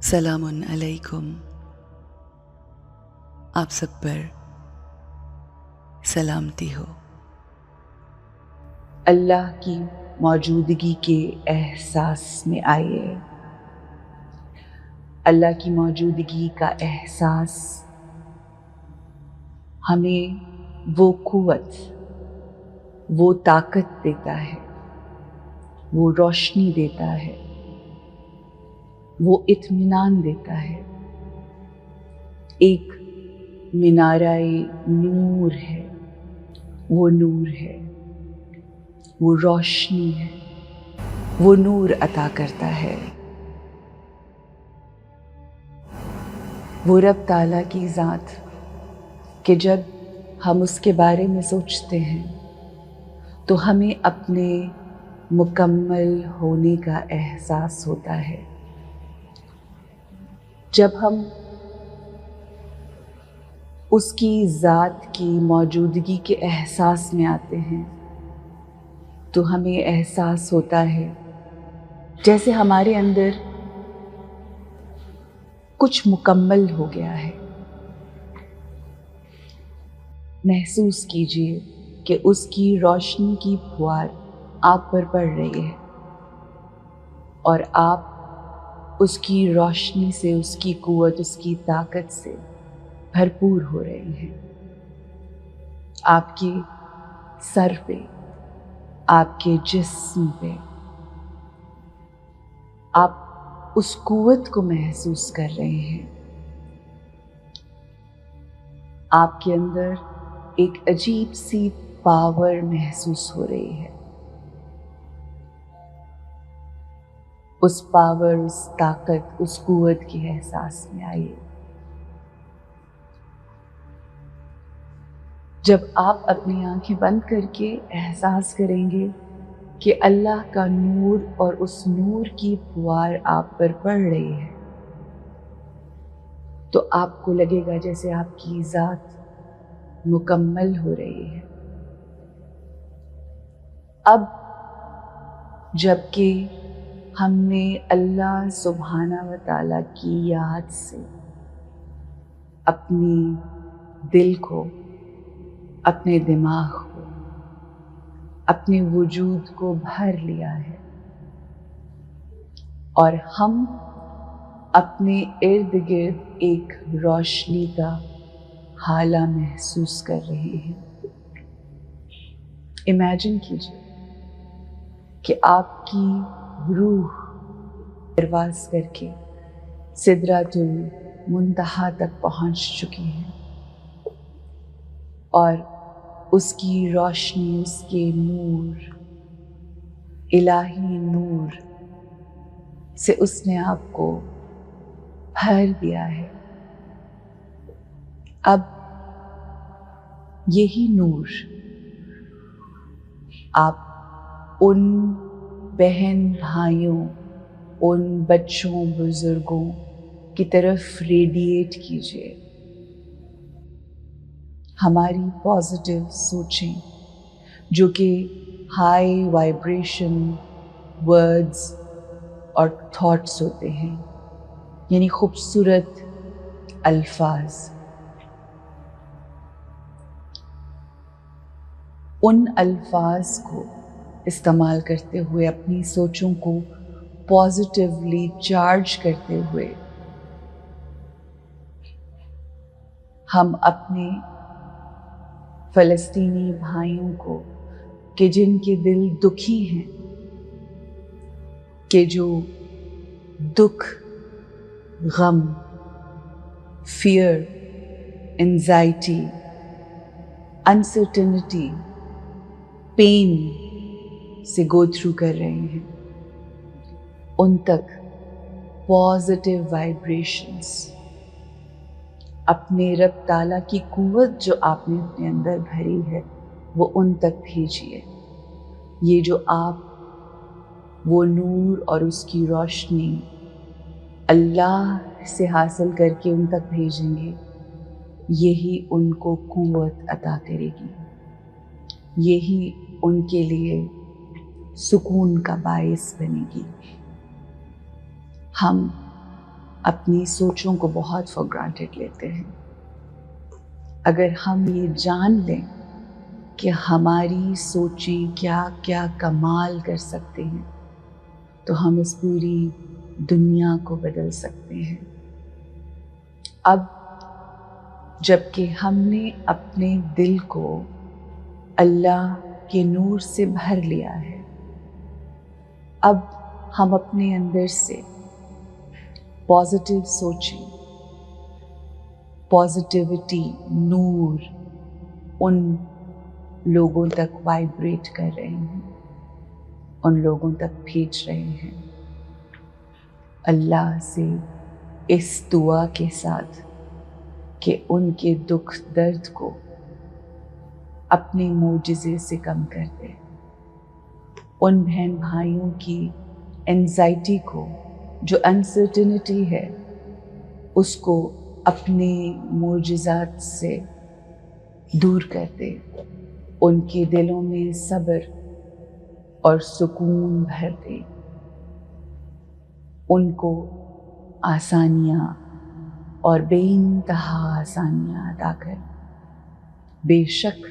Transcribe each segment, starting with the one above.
سلام علیکم، آپ سب پر سلامتی ہو۔ اللہ کی موجودگی کے احساس میں آئیے۔ اللہ کی موجودگی کا احساس ہمیں وہ قوت، وہ طاقت دیتا ہے، وہ روشنی دیتا ہے، وہ اطمینان دیتا ہے۔ ایک مینارہ نور ہے، وہ نور ہے، وہ روشنی ہے، وہ نور عطا کرتا ہے۔ وہ رب تعالیٰ کی ذات کہ جب ہم اس کے بارے میں سوچتے ہیں تو ہمیں اپنے مکمل ہونے کا احساس ہوتا ہے۔ جب ہم اس کی ذات کی موجودگی کے احساس میں آتے ہیں تو ہمیں احساس ہوتا ہے جیسے ہمارے اندر کچھ مکمل ہو گیا ہے۔ محسوس کیجئے کہ اس کی روشنی کی پھوار آپ پر پڑ رہی ہے اور آپ اس کی روشنی سے، اس کی قوت، اس کی طاقت سے بھرپور ہو رہے ہیں۔ آپ کے سر پہ، آپ کے جسم پہ آپ اس قوت کو محسوس کر رہے ہیں۔ آپ کے اندر ایک عجیب سی پاور محسوس ہو رہی ہے۔ اس پاور، اس طاقت، اس قوت کے احساس میں آئیے۔ جب آپ اپنی آنکھیں بند کر کے احساس کریں گے کہ اللہ کا نور اور اس نور کی پھوار آپ پر پڑ رہی ہے تو آپ کو لگے گا جیسے آپ کی ذات مکمل ہو رہی ہے۔ اب جب کہ ہم نے اللہ سبحانہ و تعالیٰ کی یاد سے اپنی دل کو، اپنے دماغ کو، اپنے وجود کو بھر لیا ہے اور ہم اپنے ارد گرد ایک روشنی کا حالہ محسوس کر رہے ہیں۔ امیجن کیجیے کہ آپ کی روح پرواز کر کے سدرۃ المنتہا تک پہنچ چکی ہے اور اس کی روشنی، اس کے نور، الہی نور سے اس نے آپ کو بھر دیا ہے۔ اب یہی نور آپ ان بہن بھائیوں، ان بچوں، بزرگوں کی طرف ریڈیٹ کیجیے۔ ہماری پازیٹیو سوچیں جو کہ ہائی وائبریشن ورڈز اور تھاٹس ہوتے ہیں، یعنی خوبصورت الفاظ، ان الفاظ کو استعمال کرتے ہوئے، اپنی سوچوں کو پازیٹیولی چارج کرتے ہوئے ہم اپنے فلسطینی بھائیوں کو کہ جن کے دل دکھی ہیں، کہ جو دکھ، غم، فیئر، انزائٹی، انسرٹنٹی، پین سے گو تھرو کر رہے ہیں، ان تک پازیٹیو وائبریشنز، اپنے رب تعالیٰ کی قوت جو آپ نے اپنے اندر بھری ہے وہ ان تک بھیجیے۔ یہ جو آپ وہ نور اور اس کی روشنی اللہ سے حاصل کر کے ان تک بھیجیں گے، یہی ان کو قوت عطا کرے گی، یہی ان کے لیے سکون کا باعث بنے گی۔ ہم اپنی سوچوں کو بہت فار گرانٹیڈ لیتے ہیں۔ اگر ہم یہ جان لیں کہ ہماری سوچیں کیا کیا کمال کر سکتے ہیں تو ہم اس پوری دنیا کو بدل سکتے ہیں۔ اب جب کہ ہم نے اپنے دل کو اللہ کے نور سے بھر لیا ہے، اب ہم اپنے اندر سے پازیٹیو سوچیں، پازیٹیوٹی، نور ان لوگوں تک وائبریٹ کر رہے ہیں، ان لوگوں تک بھیج رہے ہیں۔ اللہ سے اس دعا کے ساتھ کہ ان کے دکھ درد کو اپنے معجزے سے کم کر دے، ان بہن بھائیوں کی انزائٹی کو، جو انسرٹنٹی ہے، اس کو اپنے معجزات سے دور کر دے، ان کے دلوں میں صبر اور سکون بھر دے، ان کو آسانیاں اور بے انتہا آسانیاں عطا کر۔ بے شک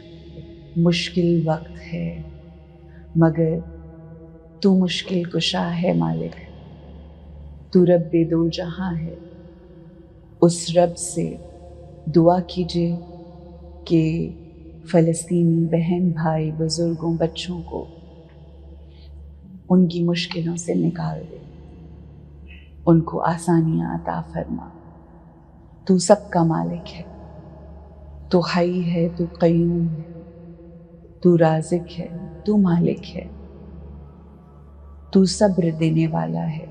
مشکل وقت ہے، مگر تو مشکل کشا ہے مالک، تو رب دو جہاں ہے۔ اس رب سے دعا کیجیے کہ فلسطینی بہن بھائی، بزرگوں، بچوں کو ان کی مشکلوں سے نکال دے، ان کو آسانیاں عطا فرما۔ تو سب کا مالک ہے، تو حی ہے، تو قیوم ہے، تو رازق ہے، تو مالک ہے، تو صبر دینے والا ہے۔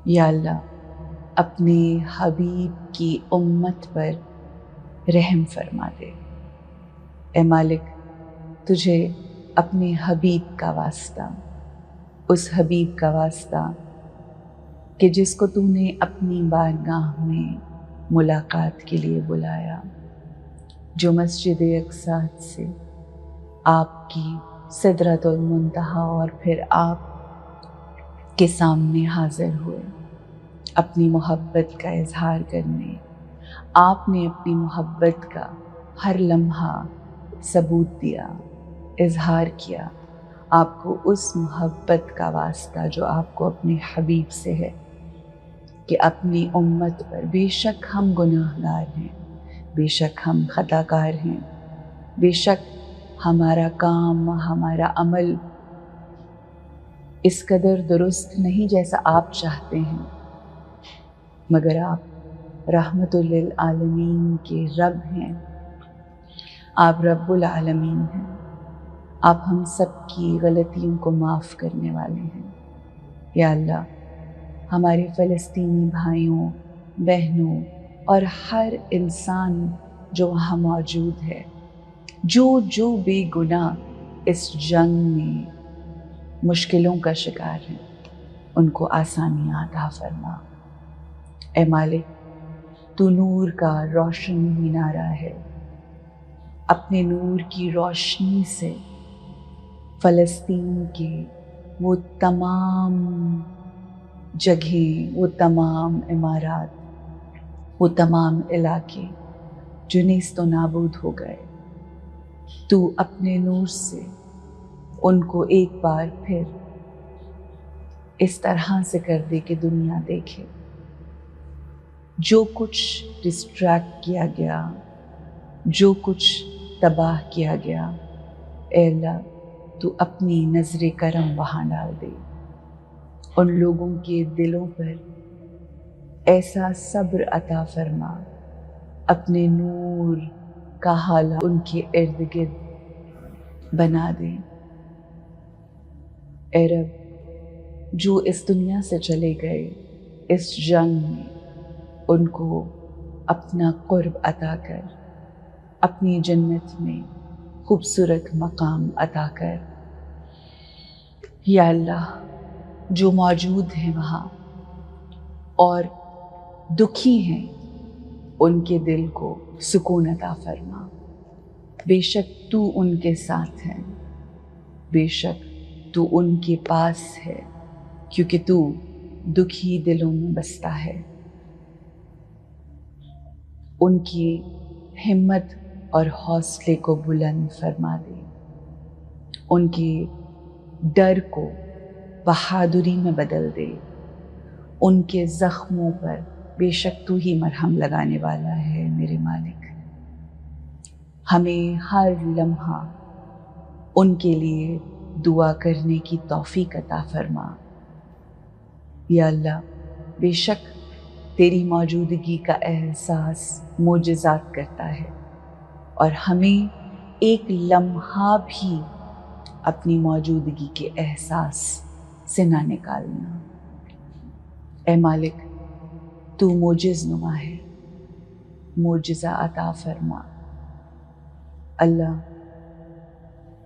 یا اللہ اپنے حبیب کی امت پر رحم فرما دے۔ اے مالک، تجھے اپنے حبیب کا واسطہ، اس حبیب کا واسطہ کہ جس کو تو نے اپنی بارگاہ میں ملاقات کے لیے بلایا، جو مسجد اقصی سے آپ کی سدرۃ المنتہا اور پھر آپ کے سامنے حاضر ہوئے اپنی محبت کا اظہار کرنے۔ آپ نے اپنی محبت کا ہر لمحہ ثبوت دیا، اظہار کیا۔ آپ کو اس محبت کا واسطہ جو آپ کو اپنے حبیب سے ہے کہ اپنی امت پر، بے شک ہم گناہ گار ہیں، بے شک ہم خطا کار ہیں، بے شک ہمارا کام، ہمارا عمل اس قدر درست نہیں جیسا آپ چاہتے ہیں، مگر آپ رحمت للعالمین کے رب ہیں، آپ رب العالمین ہیں، آپ ہم سب کی غلطیوں کو معاف کرنے والے ہیں۔ یا اللہ ہمارے فلسطینی بھائیوں، بہنوں اور ہر انسان جو وہاں موجود ہے، جو بے گناہ اس جنگ میں مشکلوں کا شکار ہیں، ان کو آسانیاں عطا فرما۔ اے مالک، تو نور کا روشن مینارہ ہے، اپنے نور کی روشنی سے فلسطین کے وہ تمام جگہیں، وہ تمام عمارات، وہ تمام علاقے جو نیست و نابود ہو گئے، تو اپنے نور سے ان کو ایک بار پھر اس طرح سے کر دے کہ دنیا دیکھے۔ جو کچھ ڈسٹریکٹ کیا گیا، جو کچھ تباہ کیا گیا، اے اللہ تو اپنی نظر کرم وہاں ڈال دے، ان لوگوں کے دلوں پر ایسا صبر عطا فرما، اپنے نور کا حالہ ان کے ارد گرد بنا دے۔ اے رب، جو اس دنیا سے چلے گئے اس جنگ میں، ان کو اپنا قرب عطا کر، اپنی جنت میں خوبصورت مقام عطا کر۔ یا اللہ جو موجود ہیں وہاں اور دکھی ہیں، ان کے دل کو سکون عطا فرما۔ بے شک تو ان کے ساتھ ہے، بے شک تو ان کے پاس ہے، کیونکہ تو دکھی دلوں میں بستا ہے، ان کی ہمت اور حوصلے کو بلند فرما دے، ان کے ڈر کو بہادری میں بدل دے، ان کے زخموں پر بے شک تو ہی مرہم لگانے والا ہے میرے مالک۔ ہمیں ہر لمحہ ان کے لیے دعا کرنے کی توفیق عطا فرما۔ یا اللہ، بے شک تیری موجودگی کا احساس معجزات کرتا ہے، اور ہمیں ایک لمحہ بھی اپنی موجودگی کے احساس سے نہ نکالنا۔ اے مالک، تو معجز نما ہے، معجزہ عطا فرما۔ اللہ،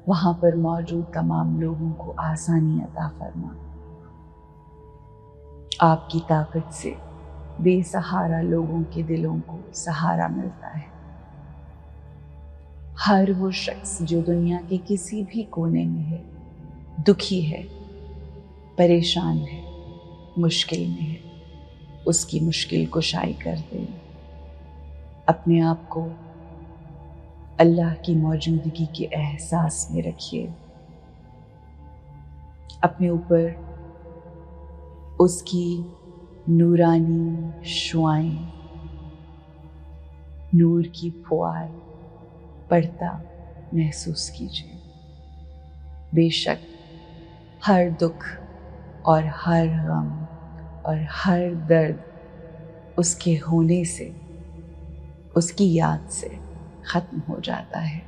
وہاں پر موجود تمام لوگوں کو آسانی عطا فرما۔ آپ کی طاقت سے بے سہارا لوگوں کے دلوں کو سہارا ملتا ہے۔ ہر وہ شخص جو دنیا کے کسی بھی کونے میں ہے، دکھی ہے، پریشان ہے، مشکل میں ہے، اس کی مشکل کشائی کر دے۔ اپنے آپ کو اللہ کی موجودگی کے احساس میں رکھیے، اپنے اوپر اس کی نورانی شعائیں، نور کی پھوار پڑتا محسوس کیجیے۔ بے شک ہر دکھ اور ہر غم اور ہر درد اس کے ہونے سے، اس کی یاد سے ختم ہو جاتا ہے۔